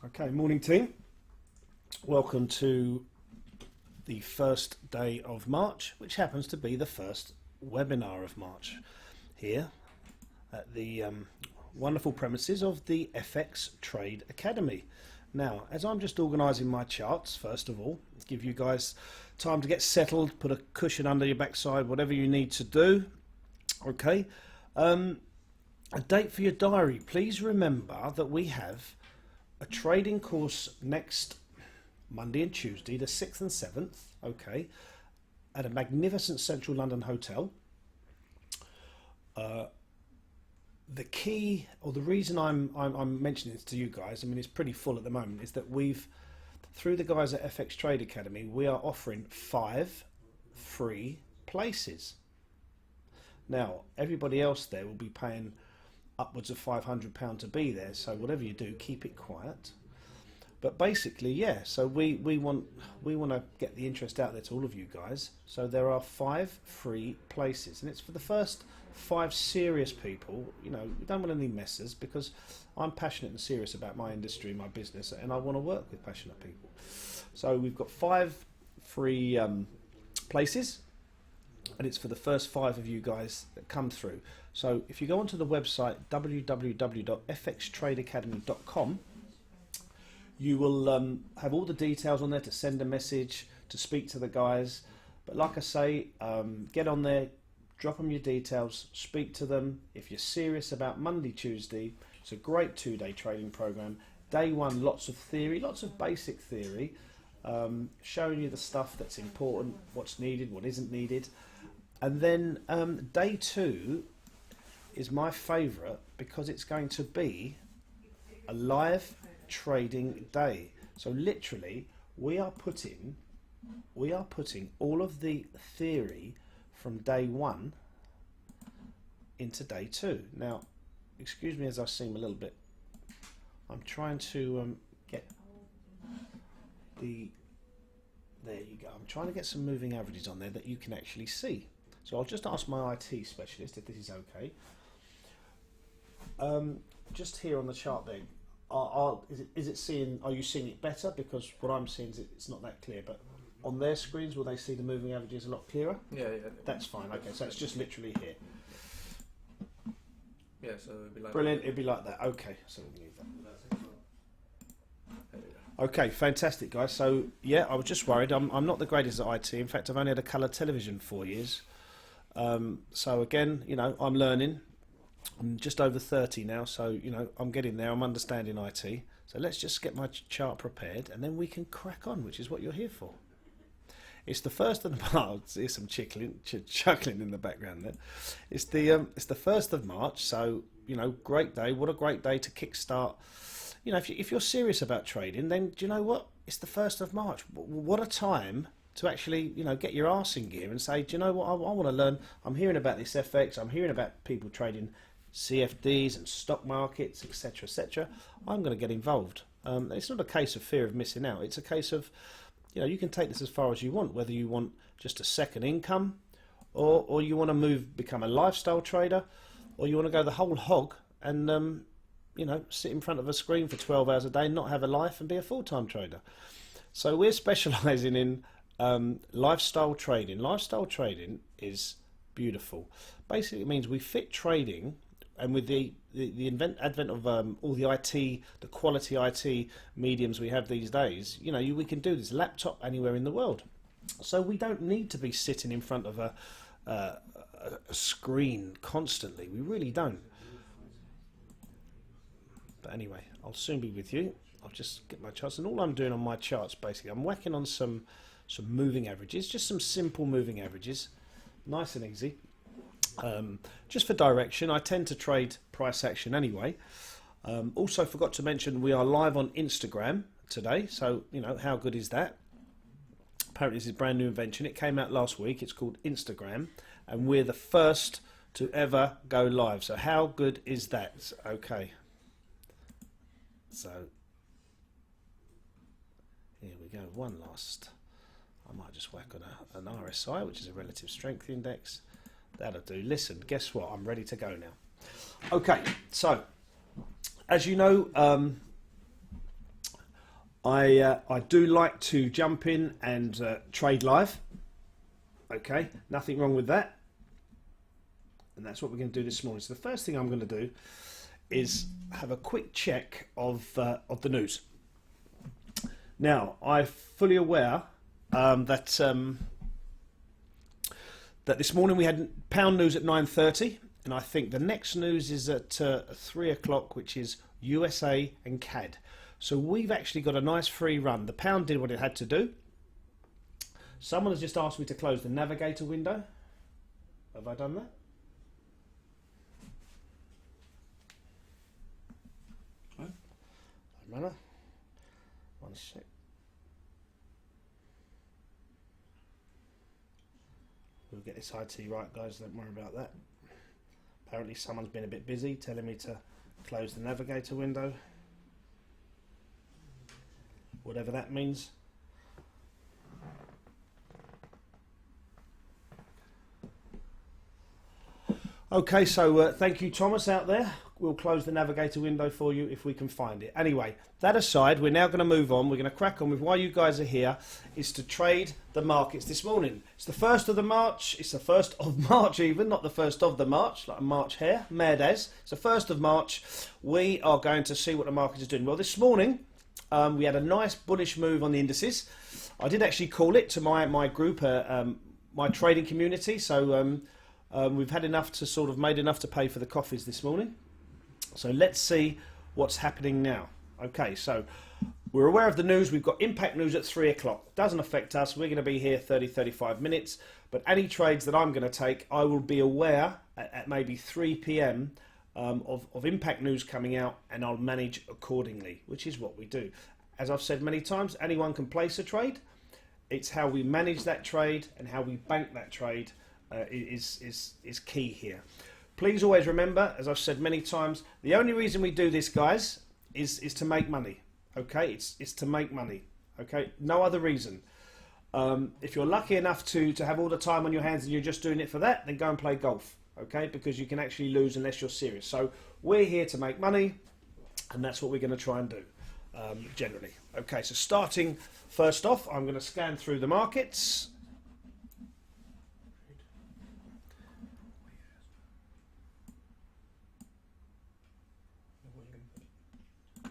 Okay, morning team. Welcome to the first day of March, which happens to be the first webinar of March here at the wonderful premises of the FX Trade Academy. Now, as I'm just organising my charts, first of all, give you guys time to get settled, put a cushion under your backside, whatever you need to do. Okay, a date for your diary. Please remember that we have a trading course next Monday and Tuesday, the 6th and 7th, okay, at a magnificent central London hotel. The key, or the reason I'm mentioning this to you guys, I mean, it's pretty full at the moment, is that we've, through the guys at FX Trade Academy, we are offering 5 free places. Now, everybody else there will be paying upwards of £500 to be there, so whatever you do, keep it quiet. But basically, yeah, so we want to get the interest out there to all of you guys. So there are 5 free places, and it's for the first 5 serious people. You know, we don't want any messers, because I'm passionate and serious about my industry, my business, and I want to work with passionate people. So we've got 5 free places, and it's for the first 5 of you guys that come through. So if you go onto the website www.fxtradeacademy.com, you will have all the details on there to send a message, to speak to the guys. But like I say, get on there, drop them your details, speak to them. If you're serious about Monday, Tuesday, it's a great 2-day trading program. Day 1, lots of theory, lots of basic theory, showing you the stuff that's important, what's needed, what isn't needed. And then day 2 is my favourite, because it's going to be a live trading day. So literally we are putting all of the theory from day 1 into day 2. Now, excuse me as I seem a little bit, I'm trying to get the, there you go, I'm trying to get some moving averages on there that you can actually see. So I'll just ask my IT specialist if this is okay. Just here on the chart there, is it seeing? Are you seeing it better? Because what I'm seeing is it's not that clear. But on their screens, will they see the moving averages a lot clearer? Yeah. That's fine. Okay, so it's just literally here. Yeah, so it'd be like brilliant. It'd be like that. Okay, so we'll leave that. Okay, fantastic, guys. So yeah, I was just worried. I'm not the greatest at IT. In fact, I've only had a colour television 4 years. So again, you know, I'm learning. I'm just over 30 now, so you know, I'm getting there. I'm understanding IT. So let's just get my chart prepared, and then we can crack on, which is what you're here for. It's the first of the March. There's some chuckling in the background there. It's the 1st of March. So you know, great day. What a great day to kickstart. You know, if you're serious about trading, then do you know what? It's the 1st of March. What a time to actually, you know, get your arse in gear and say, do you know what? I want to learn. I'm hearing about this FX. I'm hearing about people trading CFDs and stock markets, etc., etc. I'm going to get involved. It's not a case of fear of missing out. It's a case of, you know, you can take this as far as you want, whether you want just a second income, or you want to become a lifestyle trader, or you want to go the whole hog and you know, sit in front of a screen for 12 hours a day, not have a life, and be a full-time trader. So we're specialising in lifestyle trading. Lifestyle trading is beautiful. Basically, it means we fit trading. And with the advent of all the IT, the quality IT mediums we have these days, you know, we can do this laptop anywhere in the world. So we don't need to be sitting in front of a screen constantly. We really don't. But anyway, I'll soon be with you. I'll just get my charts, and all I'm doing on my charts, basically, I'm whacking on some moving averages, just some simple moving averages, nice and easy. Just for direction. I tend to trade price action anyway. Also forgot to mention we are live on Instagram today, so you know, how good is that? Apparently this is a brand new invention. It came out last week. It's called Instagram, and we're the first to ever go live. So how good is that? Okay, so here we go. One last, I might just whack on an RSI, which is a relative strength index. That'll do. Listen, guess what? I'm ready to go now. Okay, so as you know, I do like to jump in and trade live. Okay, nothing wrong with that. And that's what we're going to do this morning. So the first thing I'm going to do is have a quick check of the news. Now, I'm fully aware that this morning we had pound news at 9:30, and I think the next news is at 3 o'clock, which is USA and CAD. So we've actually got a nice free run. The pound did what it had to do. Someone has just asked me to close the navigator window. Have I done that? No. Don't matter. One sec. We'll get this IT right, guys. Don't worry about that. Apparently someone's been a bit busy telling me to close the navigator window. Whatever that means. Okay, so thank you, Thomas, out there. We'll close the navigator window for you if we can find it. Anyway, that aside, we're now going to move on. We're going to crack on with why you guys are here is to trade the markets this morning. It's the 1st of the March. It's the 1st of March even, not the 1st of the March, like a March hare, mad as. It's the 1st of March. We are going to see what the market is doing. Well, this morning, we had a nice bullish move on the indices. I did actually call it to my group, my trading community. So we've had enough to sort of made enough to pay for the coffees this morning. So let's see what's happening now. Okay, so we're aware of the news. We've got impact news at 3 o'clock. Doesn't affect us. We're going to be here 35 minutes. But any trades that I'm going to take, I will be aware at maybe 3 p.m. Of impact news coming out, and I'll manage accordingly, which is what we do. As I've said many times, anyone can place a trade. It's how we manage that trade and how we bank that trade is key here. Please always remember, as I've said many times, the only reason we do this, guys, is to make money. Okay, it's to make money. Okay, no other reason. If you're lucky enough to have all the time on your hands and you're just doing it for that, then go and play golf. Okay, because you can actually lose unless you're serious. So we're here to make money, and that's what we're going to try and do generally. Okay, so starting first off, I'm going to scan through the markets.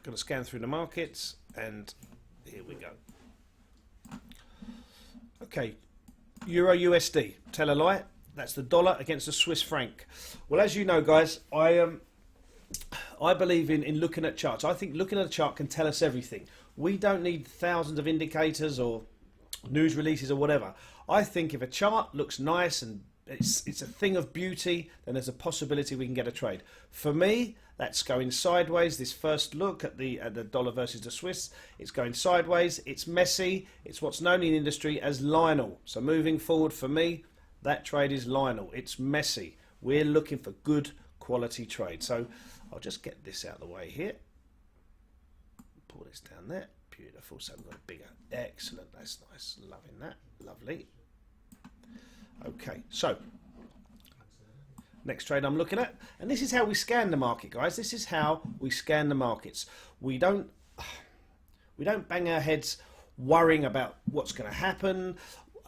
Going to scan through the markets, and here we go. Okay, Euro USD, tell a lie. That's the dollar against the Swiss franc. Well, as you know, guys, I believe in looking at charts. I think looking at a chart can tell us everything. We don't need thousands of indicators or news releases or whatever. I think if a chart looks nice and it's a thing of beauty, then there's a possibility we can get a trade. For me, that's going sideways. This first look at the dollar versus the Swiss, it's going sideways. It's messy. It's what's known in the industry as Lionel. So moving forward for me, that trade is Lionel. It's messy. We're looking for good quality trade. So I'll just get this out of the way here. Pull this down there. Beautiful. So we've got a bigger. Excellent. That's nice. Loving that. Lovely. Okay. So next trade I'm looking at, and this is how we scan the market, guys. This is how we scan the markets. We don't bang our heads worrying about what's going to happen,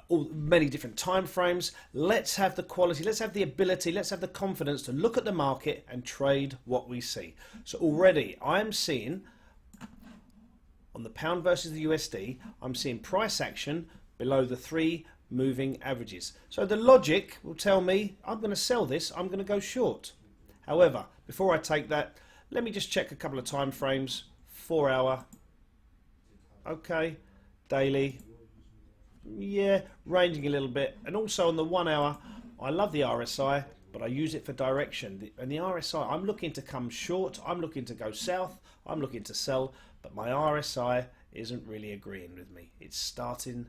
or many different time frames. Let's have the quality, let's have the ability, let's have the confidence to look at the market and trade what we see. So already I'm seeing on the pound versus the USD, I'm seeing price action below the 3 moving averages. So the logic will tell me I'm going to sell this, I'm going to go short. However, before I take that, let me just check a couple of time frames. 4 hour, okay, daily, yeah, ranging a little bit. And also on the 1 hour, I love the RSI, but I use it for direction. And the RSI, I'm looking to come short, I'm looking to go south, I'm looking to sell, but my RSI isn't really agreeing with me. It's starting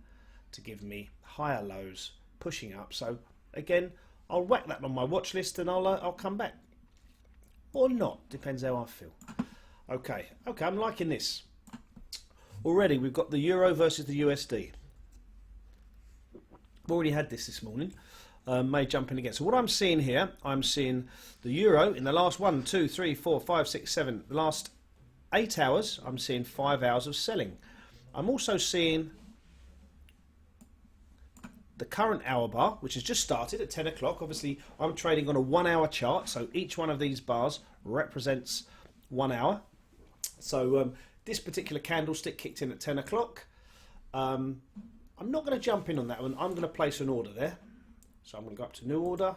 to give me higher lows, pushing up. So again, I'll whack that on my watch list and I'll come back. Or not, depends how I feel. Okay, I'm liking this. Already we've got the Euro versus the USD. We've already had this morning. May jump in again. So what I'm seeing here, I'm seeing the Euro in the last 1, 2, 3, 4, 5, 6, 7, the last 8 hours, I'm seeing 5 hours of selling. I'm also seeing the current hour bar, which has just started at 10 o'clock. Obviously, I'm trading on a 1 hour chart, so each one of these bars represents 1 hour. So this particular candlestick kicked in at 10 o'clock. I'm not going to jump in on that one. I'm going to place an order there. So I'm going to go up to new order,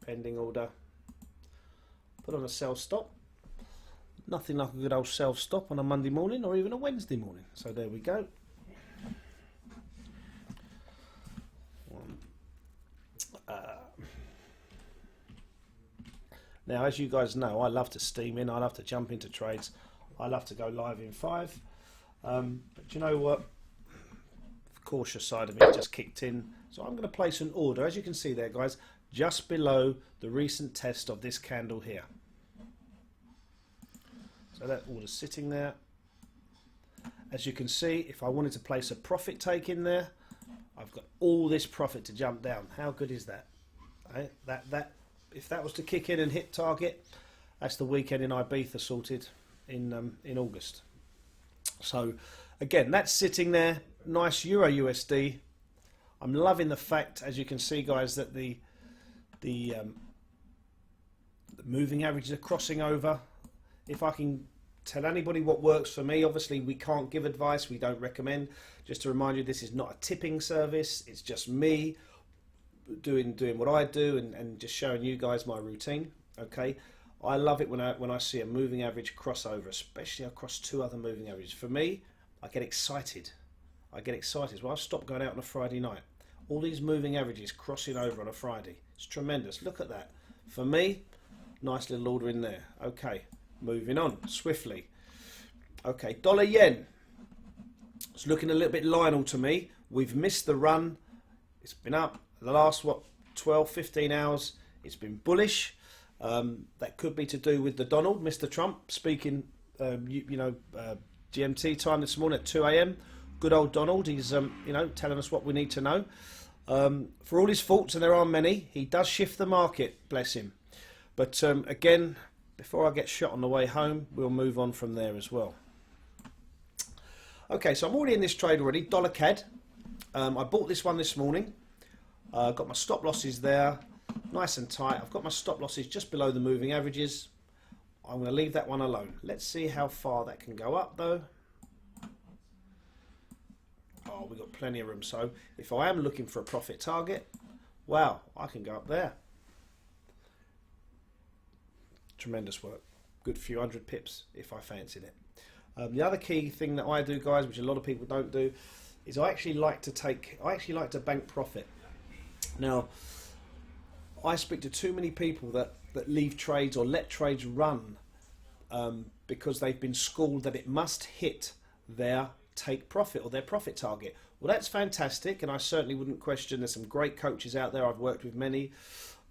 pending order, put on a sell stop. Nothing like a good old sell stop on a Monday morning or even a Wednesday morning. So there we go. Now, as you guys know, I love to steam in. I love to jump into trades. I love to go live in 5. But you know what? The cautious side of me just kicked in. So I'm going to place an order, as you can see there, guys, just below the recent test of this candle here. So that order's sitting there. As you can see, if I wanted to place a profit take in there, I've got all this profit to jump down. How good is that? Right? If that was to kick in and hit target, that's the weekend in Ibiza sorted in August. So again, that's sitting there. Nice Euro USD. I'm loving the fact, as you can see, guys, that the moving averages are crossing over. If I can tell anybody what works for me, obviously we can't give advice, we don't recommend. Just to remind you, this is not a tipping service, it's just me doing what I do and just showing you guys my routine. Okay, I love it when I see a moving average crossover, especially across 2 other moving averages. For me, I get excited. Well, I'll stop going out on a Friday night. All these moving averages crossing over on a Friday. It's tremendous. Look at that. For me, nice little order in there. Okay, moving on swiftly. Okay, dollar yen. It's looking a little bit Lionel to me. We've missed the run. It's been up the last 12, 15 hours. It's been bullish. That could be to do with the Donald, Mr. Trump, speaking, GMT time this morning at 2 a.m. Good old Donald. He's telling us what we need to know. For all his faults, and there are many, he does shift the market. Bless him. But again, before I get shot on the way home, we'll move on from there as well. Okay, so I'm already in this trade already. Dollar CAD. I bought this one this morning. Got my stop losses there, nice and tight. I've got my stop losses just below the moving averages. I'm going to leave that one alone. Let's see how far that can go up though. Oh, we've got plenty of room. So if I am looking for a profit target, wow, I can go up there. Tremendous work. Good few hundred pips if I fancied it. The other key thing that I do, guys, which a lot of people don't do, is I actually like to bank profit. Now, I speak to too many people that leave trades or let trades run because they've been schooled that it must hit their take profit or their profit target. Well, that's fantastic, and I certainly wouldn't question. There's some great coaches out there. I've worked with many,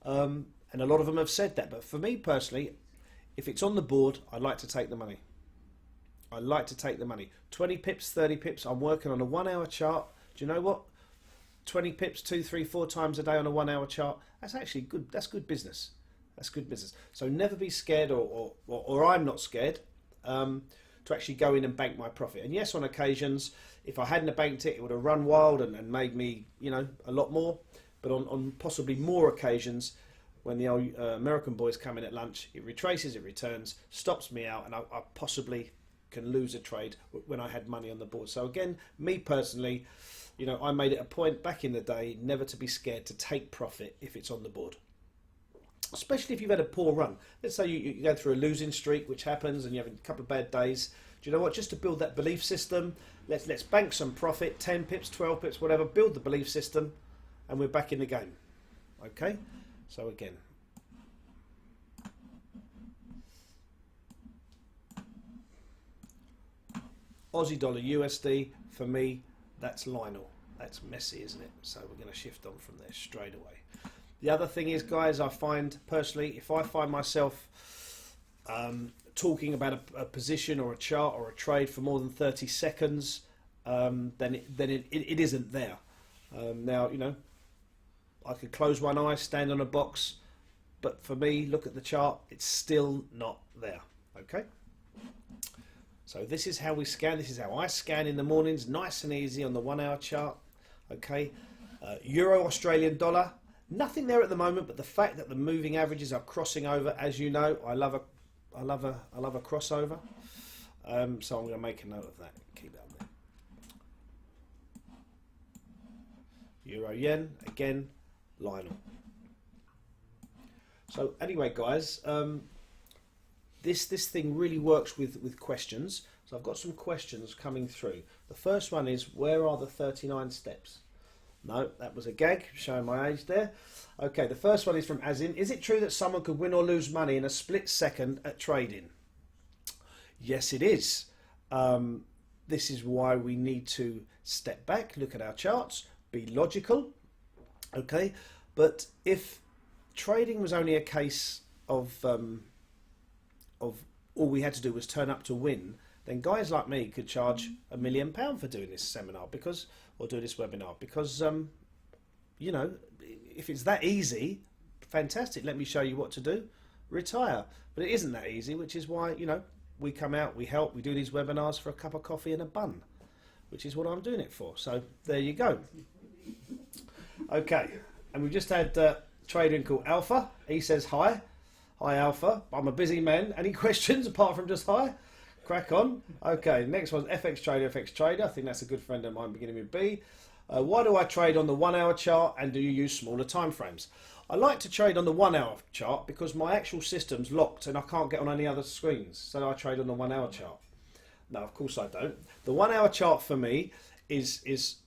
and a lot of them have said that. But for me personally, if it's on the board, I like to take the money. 20 pips, 30 pips. I'm working on a 1 hour chart. Do you know what? 20 pips, 2, 3, 4 times a day on a 1 hour chart. That's actually good. That's good business. So never be scared, or I'm not scared to actually go in and bank my profit. And yes, on occasions, if I hadn't have banked it, it would have run wild and made me, a lot more. But on possibly more occasions, when the old American boys come in at lunch, it retraces, it returns, stops me out, and I possibly can lose a trade when I had money on the board. So again, me personally, I made it a point back in the day never to be scared to take profit if it's on the board. Especially if you've had a poor run. Let's say you go through a losing streak, which happens, and you have a couple of bad days. Do you know what? Just to build that belief system, let's bank some profit, 10 pips, 12 pips, whatever, build the belief system, and we're back in the game. Okay? So again, Aussie dollar USD, for me, that's Lionel. That's messy, isn't it? So we're going to shift on from there straight away. The other thing is, guys, I find personally, if I find myself talking about a position or a chart or a trade for more than 30 seconds, then it isn't there. Now, I could close one eye, stand on a box, but for me, look at the chart, it's still not there. Okay? So this is how we scan. This is how I scan in the mornings, nice and easy on the 1 hour chart. Okay, Euro Australian dollar, nothing there at the moment, but the fact that the moving averages are crossing over, as you know, I love a crossover. So I'm going to make a note of that. Keep that there. Euro yen again, Lionel. So anyway, guys, this thing really works with questions. So I've got some questions coming through. The first one is, where are the 39 steps? No, that was a gag, showing my age there. Okay, the first one is from Azin. Is it true that someone could win or lose money in a split second at trading? Yes, it is. This is why we need to step back, look at our charts, be logical. Okay, but if trading was only a case of all we had to do was turn up to win, then guys like me could charge £1 million for doing this seminar or do this webinar because you know, if it's that easy, fantastic. Let me show you what to do. Retire. But it isn't that easy, which is why, you know, we come out, we help, we do these webinars for a cup of coffee and a bun, which is what I'm doing it for. So there you go. Okay, and we've just had trading called Alpha. He says hi. Hi Alpha, I'm a busy man. Any questions apart from just hi? Crack on. Okay, next one's FX Trader. I think that's a good friend of mine beginning with B. Why do I trade on the 1 hour chart and do you use smaller time frames? I like to trade on the 1 hour chart because my actual system's locked and I can't get on any other screens. So I trade on the 1 hour chart. No, of course I don't. The 1 hour chart for me is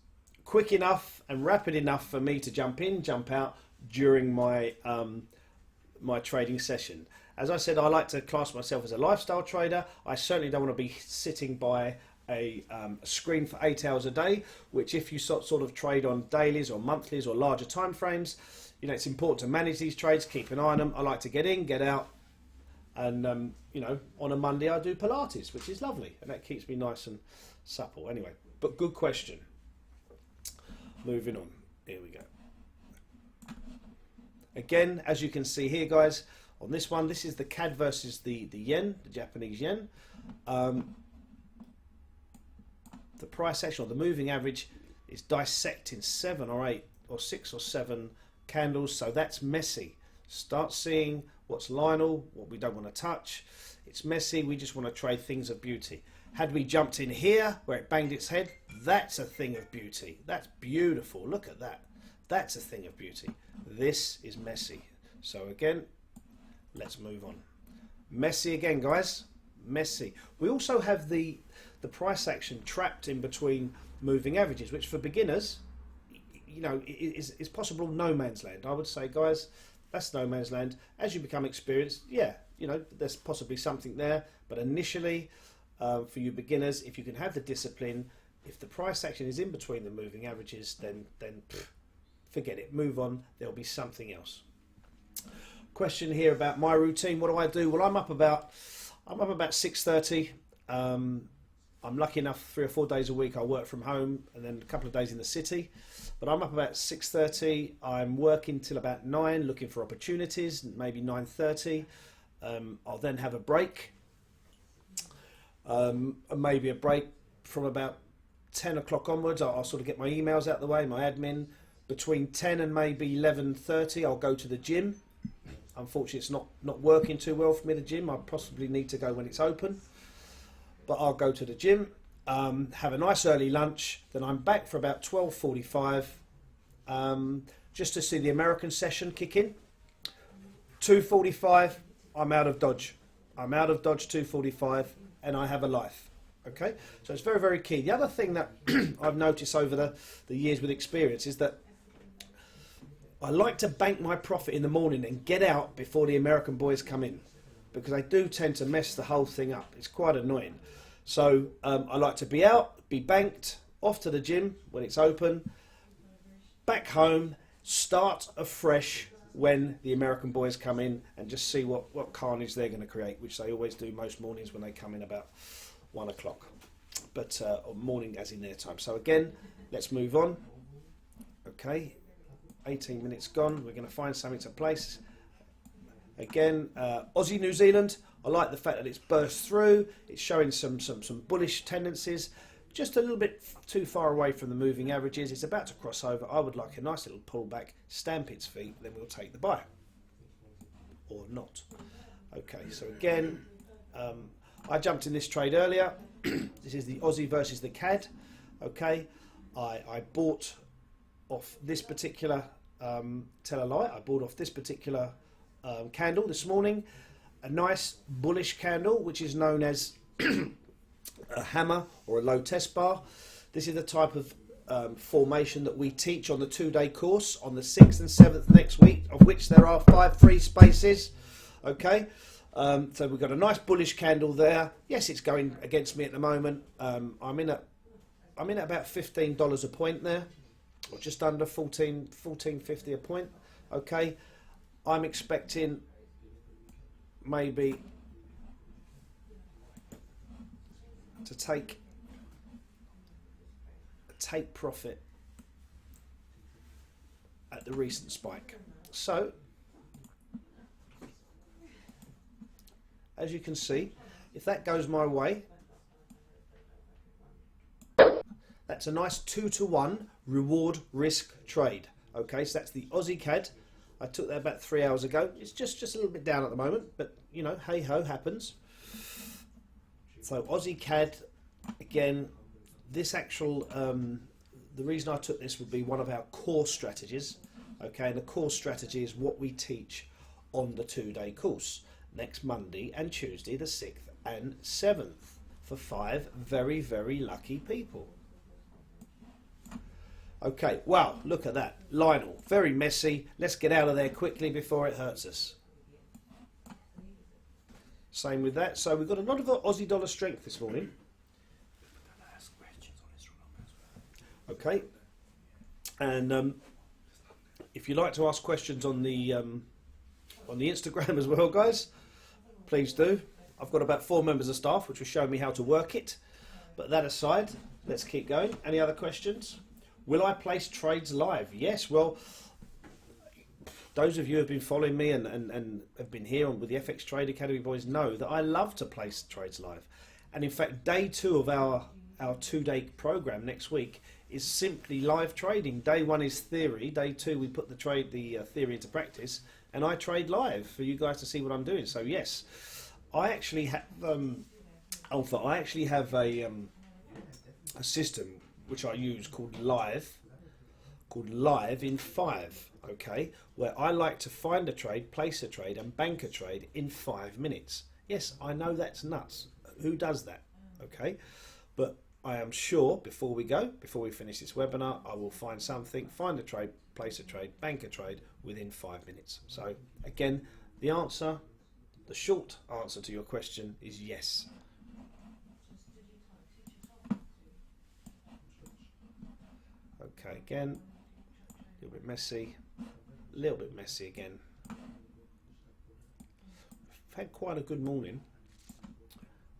quick enough and rapid enough for me to jump in, jump out during my my trading session. As I said, I like to class myself as a lifestyle trader. I certainly don't want to be sitting by a screen for 8 hours a day, which if you sort of trade on dailies or monthlies or larger time frames, you know, it's important to manage these trades, keep an eye on them. I like to get in, get out, and you know, on a Monday I do Pilates, which is lovely, and that keeps me nice and supple. Anyway, but good question. Moving on, here we go. Again, as you can see here, guys, on this one, this is the CAD versus the yen, the Japanese yen. The price action, or the moving average, is dissecting 7 or 8 or 6 or 7 candles, so that's messy. Start seeing what's Lionel, what we don't want to touch. It's messy, we just want to trade things of beauty. Had we jumped in here, where it banged its head, that's a thing of beauty. That's beautiful, look at that. That's a thing of beauty. This is messy. So again, let's move on. Messy again, guys. Messy. We also have the price action trapped in between moving averages, which for beginners, you know, is possible no man's land. I would say, guys, that's no man's land. As you become experienced, yeah, you know, there's possibly something there. But initially, for you beginners, if you can have the discipline, if the price action is in between the moving averages, then forget it, move on, there'll be something else. Question here about my routine. What do I do? Well, I'm up about 6:30. I'm lucky enough 3 or 4 days a week I work from home and then a couple of days in the city. But I'm up about 6:30. I'm working till about 9, looking for opportunities, maybe 9:30. I'll then have a break. Maybe a break from about 10 o'clock onwards. I'll sort of get my emails out the way, my admin. Between 10 and maybe 11:30, I'll go to the gym. Unfortunately, it's not working too well for me, the gym. I possibly need to go when it's open. But I'll go to the gym, have a nice early lunch. Then I'm back for about 12:45, just to see the American session kick in. 2:45, I'm out of Dodge. I'm out of Dodge 2:45, and I have a life. Okay, so it's very, very key. The other thing that I've noticed over the years with experience is that I like to bank my profit in the morning and get out before the American boys come in, because they do tend to mess the whole thing up. It's quite annoying. So I like to be out, be banked, off to the gym when it's open, back home, start afresh when the American boys come in, and just see what carnage they're going to create, which they always do most mornings when they come in about 1 o'clock. But or morning as in their time. So again, let's move on. Okay, 18 minutes gone. We're going to find something to place. Again, Aussie New Zealand, I like the fact that it's burst through. It's showing some bullish tendencies. Just a little bit too far away from the moving averages. It's about to cross over. I would like a nice little pullback, stamp its feet, then we'll take the buy. Or not. Okay, so again, I jumped in this trade earlier. This is the Aussie versus the CAD. Okay, I bought off this particular, tell a lie, I bought off this particular candle this morning. A nice bullish candle, which is known as a hammer or a low test bar. This is the type of formation that we teach on the 2-day course on the 6th and 7th next week, of which there are 5 free spaces. Okay, so we've got a nice bullish candle there. Yes, it's going against me at the moment. I'm in at about $15 a point there, or just under 14.50 a point. Okay, I'm expecting maybe to take profit at the recent spike. So as you can see, if that goes my way, that's a nice 2-to-1 reward risk trade. Okay, so that's the Aussie CAD. I took that about 3 hours ago. It's just a little bit down at the moment, but you know, hey ho, happens. So Aussie CAD, again, this actual, the reason I took this would be one of our core strategies. Okay, and the core strategy is what we teach on the 2-day course next Monday and Tuesday, the 6th and 7th, for 5 very, very lucky people. Okay, wow, look at that. Lionel, very messy. Let's get out of there quickly before it hurts us. Same with that. So we've got a lot of Aussie dollar strength this morning. Okay. And if you'd like to ask questions on the Instagram as well, guys, please do. I've got about 4 members of staff which will show me how to work it. But that aside, let's keep going. Any other questions? Will I place trades live? Yes, well, those of you who have been following me and have been here with the FX Trade Academy boys know that I love to place trades live. And in fact, day 2 of our 2-day program next week is simply live trading. Day 1 is theory. Day 2 we put the theory into practice, and I trade live for you guys to see what I'm doing. So yes, I actually have Alpha. I actually have a system which I use called Live in 5, okay, where I like to find a trade, place a trade and bank a trade in 5 minutes. Yes, I know that's nuts. Who does that? Okay, but I am sure before we finish this webinar, I will find something, find a trade, place a trade, bank a trade within 5 minutes. So again, the short answer to your question is yes. Okay, again, a little bit messy again. We've had quite a good morning.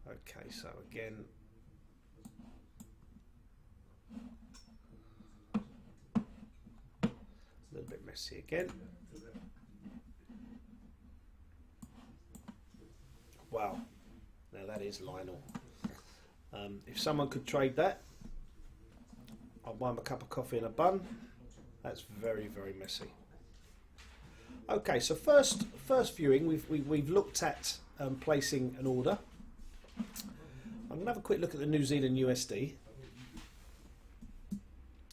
Okay, so again, a little bit messy again. Wow, now that is Lionel. If someone could trade that, I'll buy him a cup of coffee and a bun. That's very, very messy. Okay, so first viewing, we've looked at placing an order. I'm going to have a quick look at the New Zealand USD.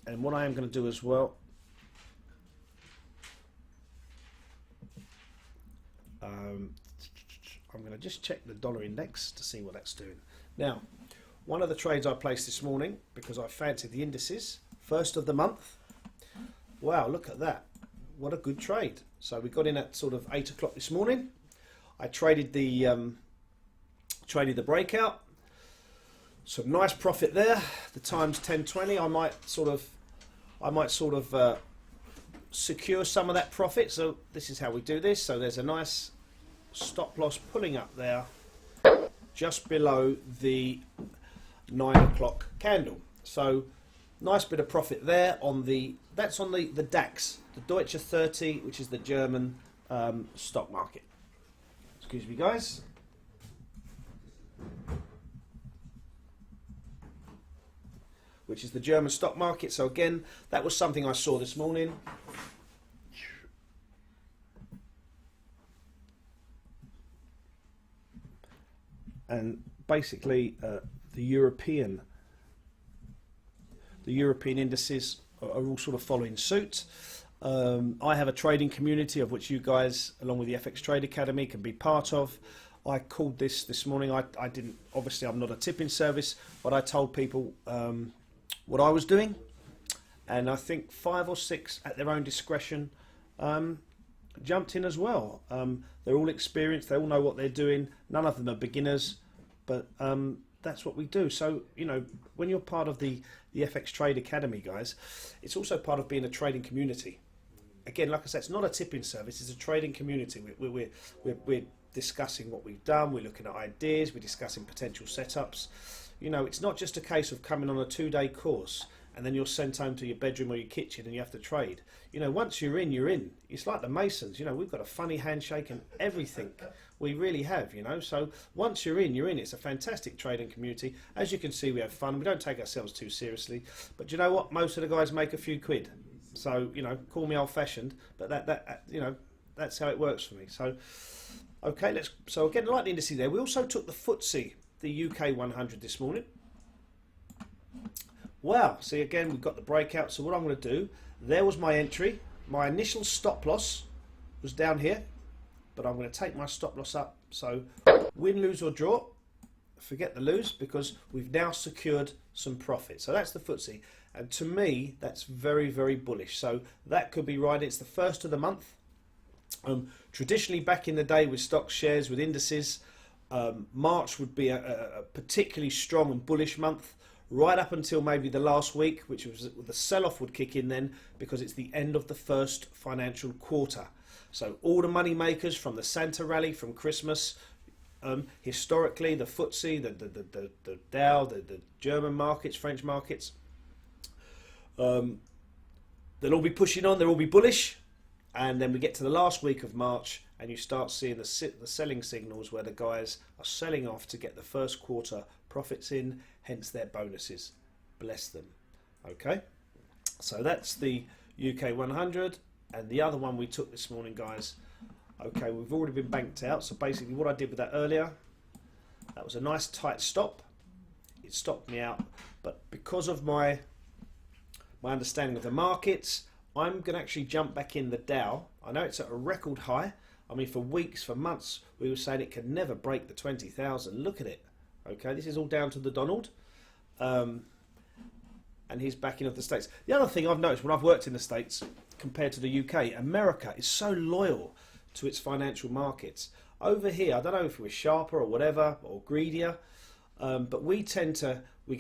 And what I am going to do as well, I'm going to just check the dollar index to see what that's doing. Now, one of the trades I placed this morning, because I fancied the indices, first of the month. Wow, look at that. What a good trade. So we got in at sort of 8 o'clock this morning. I traded the breakout. Some nice profit there. The times 10.20. I might sort of secure some of that profit. So this is how we do this. So there's a nice stop loss pulling up there just below the 9 o'clock candle. So nice bit of profit there on that's on the DAX, the Deutsche 30, which is the German stock market. Excuse me, guys. Which is the German stock market. So again, that was something I saw this morning. And basically, the European indices are all sort of following suit. I have a trading community of which you guys, along with the FX Trade Academy, can be part of. I called this morning. I didn't, obviously I'm not a tipping service, but I told people what I was doing, and I think 5 or 6 at their own discretion jumped in as well. They're all experienced, they all know what they're doing, none of them are beginners, but that's what we do. So, you know, when you're part of the FX Trade Academy, guys, it's also part of being a trading community. Again, like I said, it's not a tipping service, it's a trading community. We're discussing what we've done, we're looking at ideas, we're discussing potential setups. You know, it's not just a case of coming on a 2-day course and then you're sent home to your bedroom or your kitchen and you have to trade. You know, once you're in, you're in. It's like the Masons, you know, we've got a funny handshake and everything. We really have, you know. So once you're in, you're in. It's a fantastic trading community. As you can see, we have fun. We don't take ourselves too seriously. But you know what? Most of the guys make a few quid. So, you know, call me old-fashioned, but that you know, that's how it works for me. So, okay, so again, like the indices there, we also took the FTSE, the UK 100 this morning. Wow, see again, we've got the breakout. So what I'm going to do, there was my entry. My initial stop loss was down here, but I'm going to take my stop loss up. So win, lose or draw, forget the lose, because we've now secured some profit. So that's the FTSE, and to me that's very, very bullish. So that could be right. It's the first of the month. Traditionally back in the day with stock shares, with indices, March would be a particularly strong and bullish month, right up until maybe the last week, which was the sell-off would kick in then, because it's the end of the first financial quarter. So all the money makers from the Santa rally from Christmas, historically the FTSE, the Dow, the German markets, French markets, they'll all be pushing on, they'll all be bullish, and then we get to the last week of March and you start seeing the selling signals where the guys are selling off to get the first quarter profits in, hence their bonuses. Bless them. Okay, so that's the UK 100, and the other one we took this morning, guys. Okay, we've already been banked out, so basically what I did with that earlier, that was a nice tight stop. It stopped me out, but because of my understanding of the markets, I'm going to actually jump back in the Dow. I know it's at a record high. I mean, for weeks, for months, we were saying it could never break the 20,000. Look at it. Okay, this is all down to the Donald. And his backing of the States. The other thing I've noticed when I've worked in the States compared to the UK, America is so loyal to its financial markets. Over here, I don't know if we're sharper or whatever, or greedier, but we get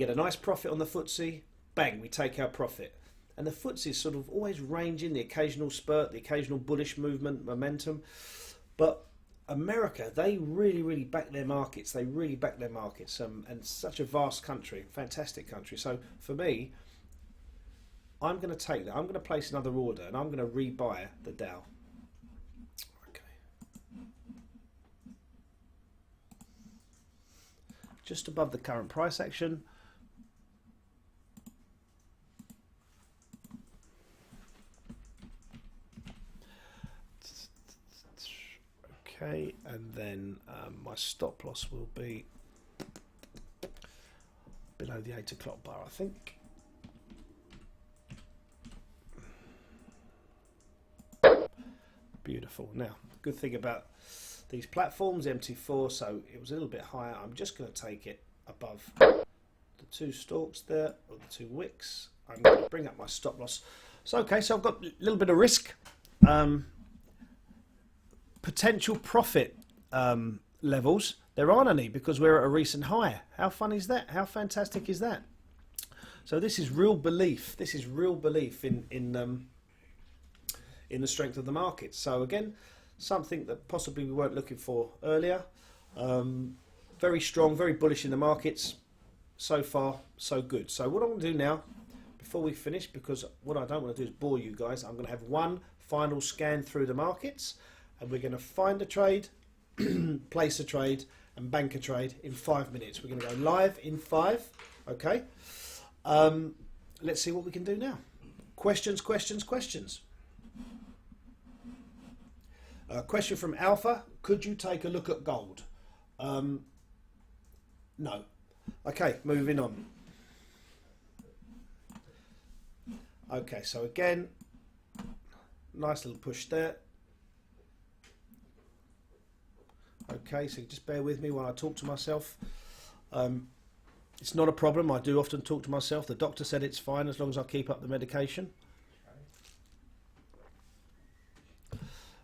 a nice profit on the FTSE, bang, we take our profit. And the FTSE is sort of always ranging, the occasional spurt, the occasional bullish movement, momentum. But America, they really, really back their markets. They really back their markets. And such a vast country, fantastic country. So for me, I'm going to take that. I'm going to place another order and I'm going to rebuy the Dow. Okay. Just above the current price action. Okay, and then my stop loss will be below the 8 o'clock bar, I think. Beautiful. Now, good thing about these platforms, MT4, so it was a little bit higher. I'm just going to take it above the 2 stalks there, or the 2 wicks. I'm going to bring up my stop loss. So, okay, so I've got a little bit of risk. Potential profit levels, there aren't any because we're at a recent high. How fun is that? How fantastic is that? So this is real belief. This is real belief in the strength of the market. So again, something that possibly we weren't looking for earlier. Very strong, very bullish in the markets. So far, so good. So what I'm going to do now, before we finish, because what I don't want to do is bore you guys, I'm going to have one final scan through the markets. And we're going to find a trade, place a trade and bank a trade in 5 minutes. We're going to go live in 5. Okay. Let's see what we can do now. Questions. Question from Alpha. Could you take a look at gold? No. Okay, moving on. Okay, so again, nice little push there. Okay, so just bear with me while I talk to myself. It's not a problem. I do often talk to myself. The doctor said it's fine as long as I keep up the medication.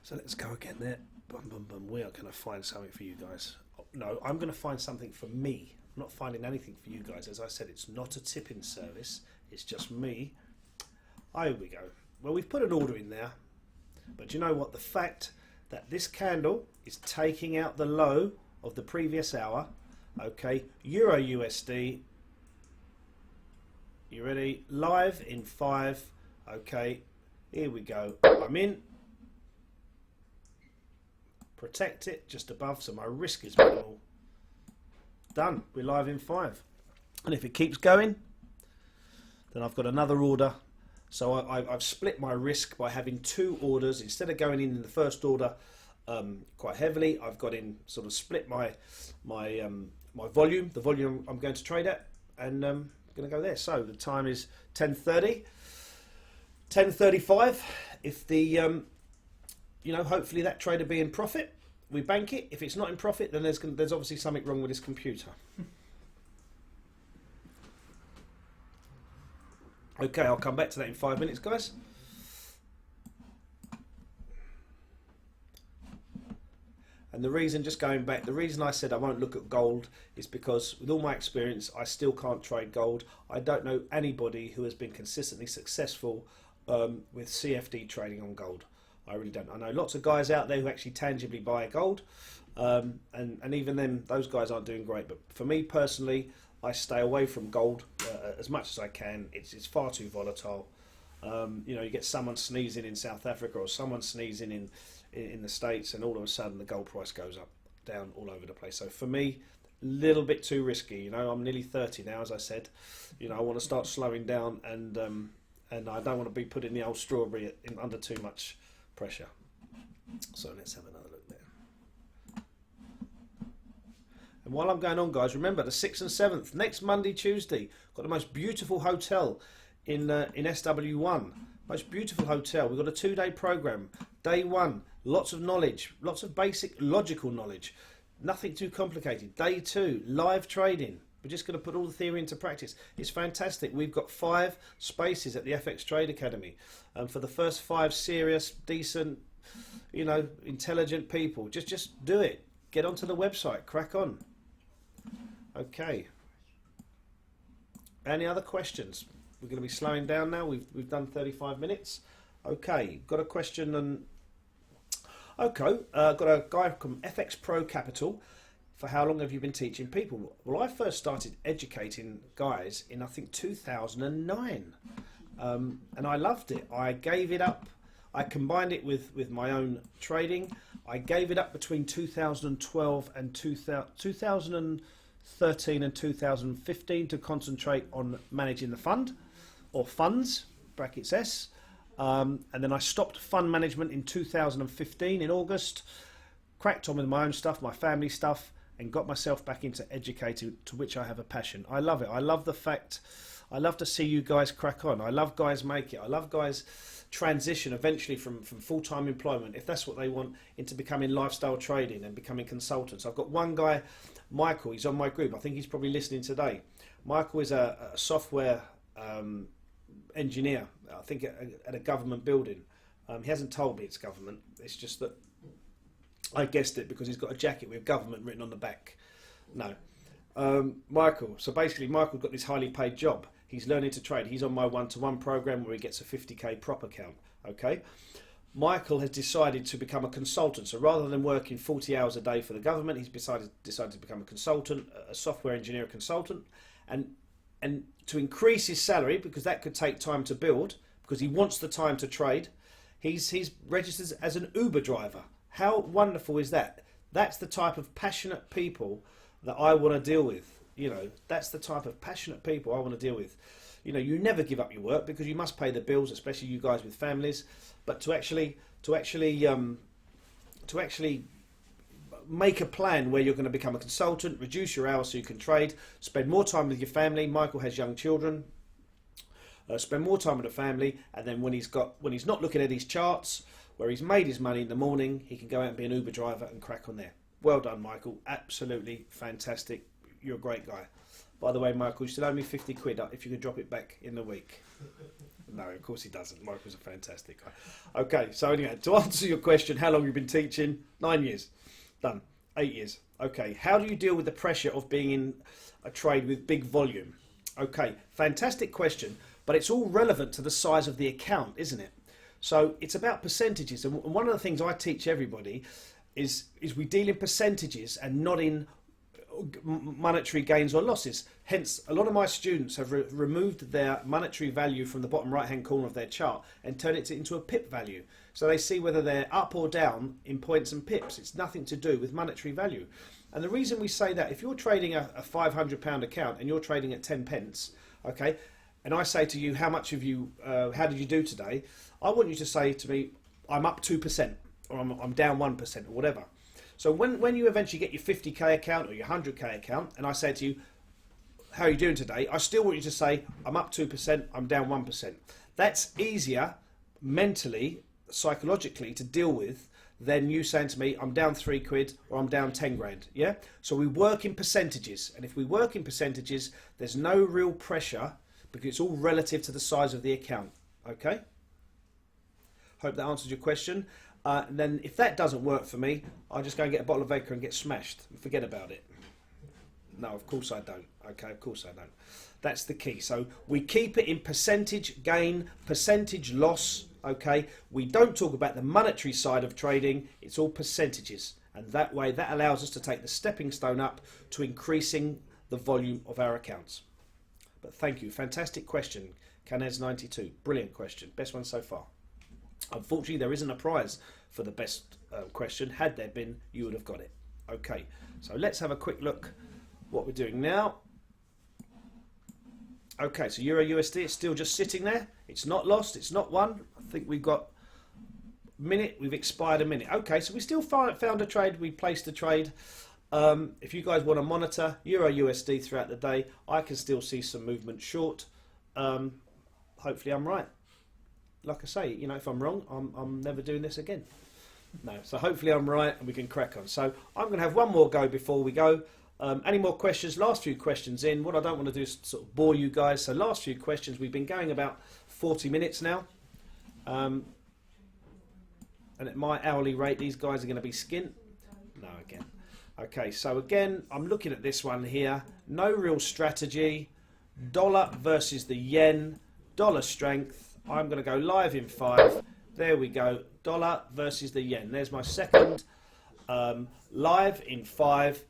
So let's go again there. Bum, bum, bum. We are going to find something for you guys. No, I'm going to find something for me. I'm not finding anything for you guys. As I said, it's not a tipping service. It's just me. Here we go. Well, we've put an order in there. But you know what? The fact that this candle is taking out the low of the previous hour. Okay, Euro USD. You ready? Live in 5. Okay, here we go. I'm in. Protect it just above, so my risk is minimal. Done. We're live in 5. And if it keeps going, then I've got another order. So I've split my risk by having 2 orders. Instead of going in the first order quite heavily, I've got in sort of split my volume, the volume I'm going to trade at, and I'm going to go there. So the time is 10:30, 10:35. If the hopefully that trade will be in profit. We bank it. If it's not in profit, then there's obviously something wrong with this computer. Okay, I'll come back to that in 5 minutes, guys. And the reason, just going back, the reason I said I won't look at gold is because with all my experience, I still can't trade gold. I don't know anybody who has been consistently successful with CFD trading on gold. I really don't. I know lots of guys out there who actually tangibly buy gold, and even then, those guys aren't doing great. But for me personally, I stay away from gold as much as I can. It's far too volatile. You get someone sneezing in South Africa or someone sneezing in the States, and all of a sudden the gold price goes up, down, all over the place. So for me, a little bit too risky. I'm nearly 30 now, as I said. I want to start slowing down, and I don't want to be putting the old strawberry under too much pressure. So let's have another look there. And while I'm going on, guys, remember the 6th and 7th, next Monday, Tuesday, got the most beautiful hotel in SW1. Most beautiful hotel. We've got a 2-day program. Day 1, lots of knowledge, lots of basic logical knowledge. Nothing too complicated. Day 2, live trading. We're just going to put all the theory into practice. It's fantastic. We've got 5 spaces at the FX Trade Academy. For the first 5 serious, decent, intelligent people. Just do it. Get onto the website. Crack on. Okay. Any other questions? We're going to be slowing down now. We've done 35 minutes. Okay. Got a question on... Okay. Got a guy from FX Pro Capital. For how long have you been teaching people? Well, I first started educating guys in, I think, 2009. And I loved it. I gave it up. I combined it with my own trading. I gave it up between 2012 and 2013 and 2015 to concentrate on managing the fund, or funds, brackets S. And then I stopped fund management in 2015 in August, cracked on with my own stuff, my family stuff, and got myself back into educating, to which I have a passion. I love it. I love the fact, I love to see you guys crack on. I love guys make it. I love guys transition eventually from full-time employment, if that's what they want, into becoming lifestyle trading and becoming consultants. I've got one guy, Michael, he's on my group. I think he's probably listening today. Michael is a software engineer, I think at a government building. He hasn't told me it's government. It's just that I guessed it because he's got a jacket with government written on the back. No. Michael. So basically, Michael got this highly paid job. He's learning to trade. He's on my one-to-one program where he gets a 50k prop account. Okay. Michael has decided to become a consultant. So rather than working 40 hours a day for the government, he's decided to become a consultant, a software engineer consultant, and to increase his salary, because that could take time to build, because he wants the time to trade. He's registered as an Uber driver. How wonderful is that? That's the type of passionate people that I want to deal with. You know, that's the type of passionate people I want to deal with. You know, you never give up your work because you must pay the bills, especially you guys with families. But to actually make a plan where you're going to become a consultant, reduce your hours so you can trade, spend more time with your family. Michael has young children. Spend more time with the family, and then when he's not looking at his charts, where he's made his money in the morning, he can go out and be an Uber driver and crack on there. Well done, Michael. Absolutely fantastic. You're a great guy. By the way, Michael, you still owe me 50 quid if you can drop it back in the week. No, of course he doesn't. Michael's a fantastic guy. Okay, so anyway, to answer your question, how long have you been teaching? 9 years. Done. 8 years. Okay, how do you deal with the pressure of being in a trade with big volume? Okay, fantastic question, but it's all relevant to the size of the account, isn't it? So it's about percentages, and one of the things I teach everybody is we deal in percentages and not in monetary gains or losses. Hence, a lot of my students have removed their monetary value from the bottom right hand corner of their chart and turned it into a pip value, so they see whether they're up or down in points and pips. It's nothing to do with monetary value. And the reason we say that, if you're trading a £500 account and you're trading at 10 pence, okay, and I say to you, how did you do today? I want you to say to me, I'm up 2%, or I'm down 1%, or whatever. So when you eventually get your 50k account or your 100k account, and I say to you, how are you doing today? I still want you to say, I'm up 2%, I'm down 1%. That's easier mentally, psychologically to deal with than you saying to me, I'm down 3 quid or I'm down 10 grand. Yeah? So we work in percentages. And if we work in percentages, there's no real pressure because it's all relative to the size of the account. Okay? Hope that answers your question. And then if that doesn't work for me, I'll just go and get a bottle of vodka and get smashed and forget about it. No, of course I don't. Okay, of course I don't. That's the key. So we keep it in percentage gain, percentage loss. Okay, we don't talk about the monetary side of trading. It's all percentages, and that way that allows us to take the stepping stone up to increasing the volume of our accounts. But thank you, fantastic question, Canez92. Brilliant question, best one so far. Unfortunately, there isn't a prize for the best question. Had there been, you would have got it. Okay, so let's have a quick look what we're doing now. Okay, so Euro USD, it's still just sitting there. It's not lost, it's not won. I think we've got a minute, we've expired a minute. Okay, so we still found a trade, we placed a trade. If you guys want to monitor Euro USD throughout the day, I can still see some movement short. Hopefully I'm right. Like I say, you know, if I'm wrong, I'm never doing this again. No, so hopefully I'm right and we can crack on. So I'm going to have one more go before we go. Any more questions? Last few questions in. What I don't want to do is sort of bore you guys. So last few questions. We've been going about 40 minutes now. And at my hourly rate, these guys are going to be skint. No, again. Okay, so again, I'm looking at this one here. No real strategy. Dollar versus the yen. Dollar strength. I'm going to go live in 5. There we go. Dollar versus the yen. There's my second. Live in 5.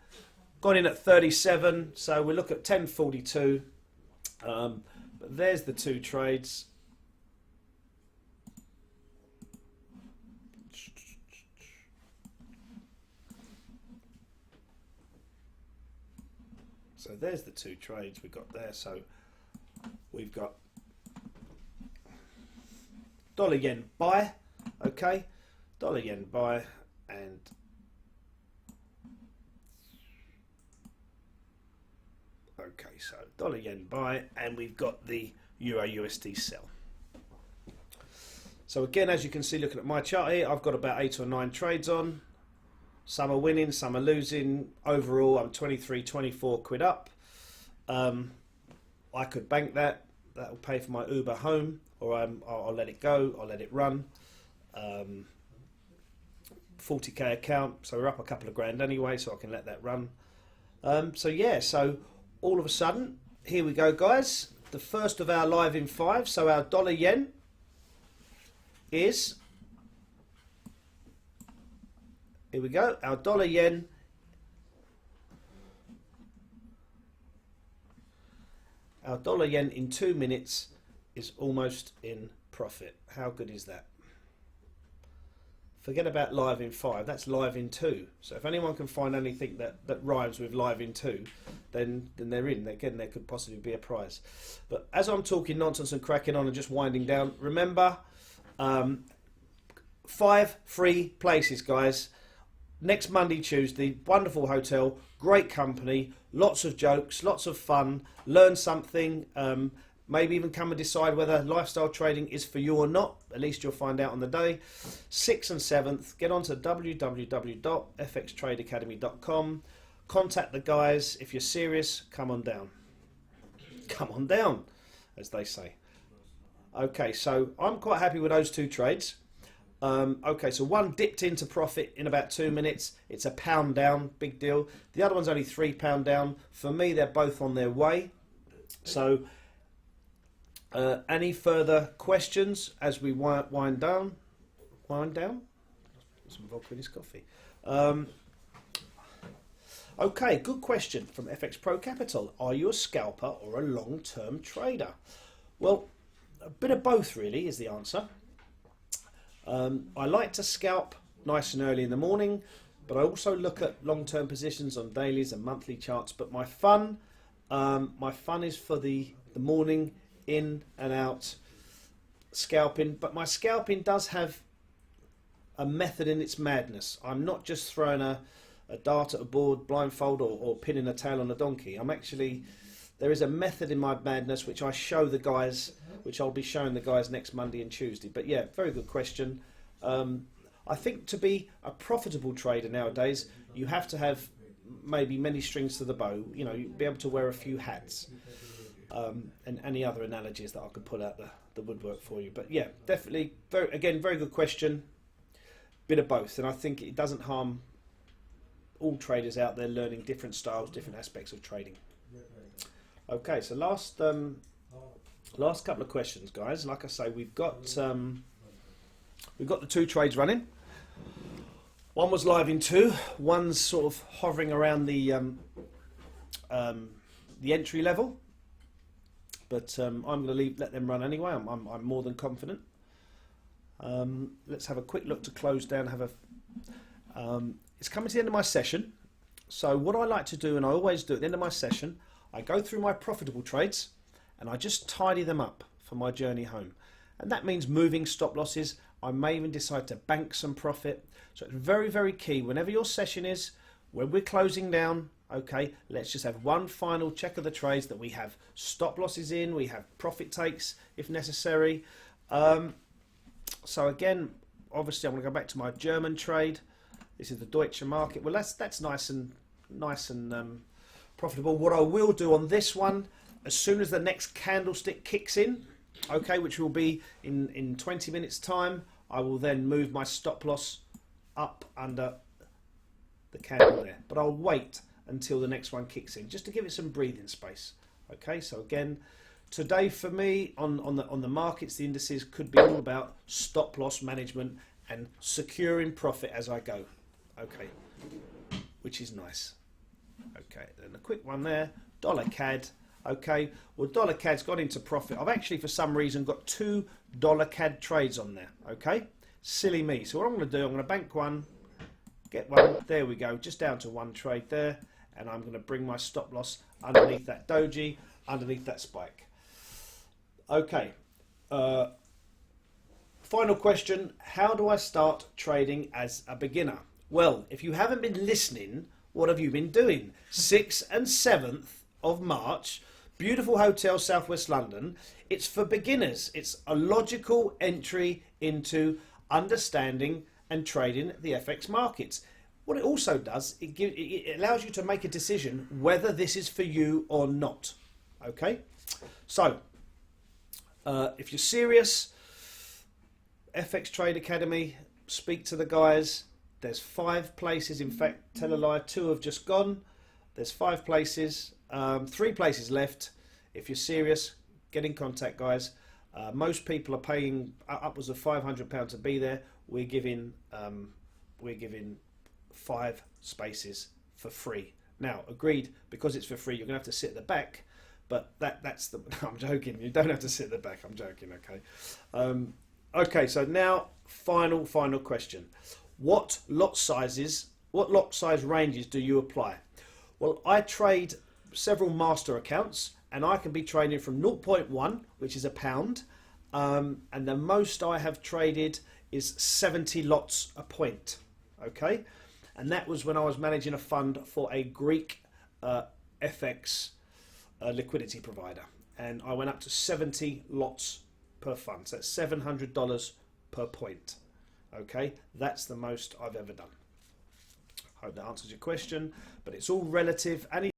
Gone in at 37, so we look at 10.42. But there's the two trades. So there's the two trades we got there. So we've got dollar yen buy, okay, dollar yen buy, and okay, so dollar yen buy, and we've got the Euro USD sell. So again, as you can see, looking at my chart here, I've got about 8 or 9 trades on. Some are winning, some are losing. Overall, I'm 23, 24 quid up. I could bank that. That will pay for my Uber home, or I'll let it go. I'll let it run. 40k account, so we're up a couple of grand anyway, so I can let that run. So yeah, so all of a sudden, here we go, guys. The first of our live in 5. So our dollar yen is, here we go, our dollar yen in 2 minutes is almost in profit. How good is that? Forget about live in 5, that's live in 2. So if anyone can find anything that rhymes with live in 2, then they're in. Again, there could possibly be a prize. But as I'm talking nonsense and cracking on and just winding down, remember, 5 free places, guys. Next Monday, Tuesday, wonderful hotel, great company, lots of jokes, lots of fun, learn something, maybe even come and decide whether lifestyle trading is for you or not. At least you'll find out on the day. 6th and 7th, get on to www.fxtradeacademy.com. Contact the guys. If you're serious, come on down. Come on down, as they say. Okay, so I'm quite happy with those 2 trades. Okay, so one dipped into profit in about 2 minutes. It's £1 down, big deal. The other one's only £3 down. For me, they're both on their way. So, any further questions as we wind down? Wind down? Some vodka in his coffee. Okay, good question from FX Pro Capital. Are you a scalper or a long-term trader? Well, a bit of both really is the answer. I like to scalp nice and early in the morning, but I also look at long-term positions on dailies and monthly charts. But my fun is for the morning, in and out scalping. But my scalping does have a method in its madness. I'm not just throwing a dart at a board blindfold or pinning a tail on a donkey. There is a method in my madness which I show the guys, which I'll be showing the guys next Monday and Tuesday. But yeah, very good question. I think to be a profitable trader nowadays, you have to have maybe many strings to the bow. You know, you'd be able to wear a few hats. And any other analogies that I could pull out the woodwork for you. But yeah, definitely, very good question. Bit of both. And I think it doesn't harm all traders out there learning different styles, different aspects of trading. Okay, so last couple of questions, guys. Like I say, we've got the 2 trades running. One was live in 2. One's sort of hovering around the entry level, but I'm going to let them run anyway. I'm more than confident. Let's have a quick look to close down. It's coming to the end of my session. So what I like to do, and I always do at the end of my session, I go through my profitable trades and I just tidy them up for my journey home. And that means moving stop losses. I may even decide to bank some profit. So it's very, very key. Whenever your session is, when we're closing down, okay, let's just have one final check of the trades that we have stop losses in, we have profit takes if necessary. So again, obviously I'm going to go back to my German trade. This is the Deutsche market. Well, that's nice and profitable. What I will do on this one, as soon as the next candlestick kicks in, okay, which will be in 20 minutes time, I will then move my stop loss up under the candle there. But I'll wait until the next one kicks in, just to give it some breathing space. Okay, so again, today for me on the markets, the indices could be all about stop loss management and securing profit as I go. Okay, which is nice. Okay, then a quick one there, dollar CAD. Okay, well, dollar CAD's got into profit. I've actually, for some reason, got 2 dollar CAD trades on there. Okay, silly me. So what I'm going to do, I'm going to bank one, get one. There we go, just down to 1 trade there, and I'm going to bring my stop loss underneath that doji, underneath that spike. Okay. Final question: how do I start trading as a beginner? Well, if you haven't been listening, what have you been doing? 6th and 7th of March, beautiful hotel, Southwest London. It's for beginners. It's a logical entry into understanding and trading the FX markets. What it also does, it allows you to make a decision whether this is for you or not. Okay, so if you're serious, FX Trade Academy, speak to the guys. There's 5 places. In fact, tell a lie, 2 have just gone. There's 5 places, 3 places left. If you're serious, get in contact, guys. Most people are paying upwards of £500 to be there. We're giving 5 spaces for free. Now, agreed, because it's for free, you're going to have to sit at the back. But that's the. I'm joking. You don't have to sit at the back. I'm joking. Okay. Okay, so now final question. What lot size ranges do you apply? Well, I trade several master accounts, and I can be trading from 0.1, which is a pound, and the most I have traded is 70 lots a point. Okay, and that was when I was managing a fund for a Greek FX liquidity provider, and I went up to 70 lots per fund. So that's $700 per point. Okay, that's the most I've ever done. Hope that answers your question, but it's all relative.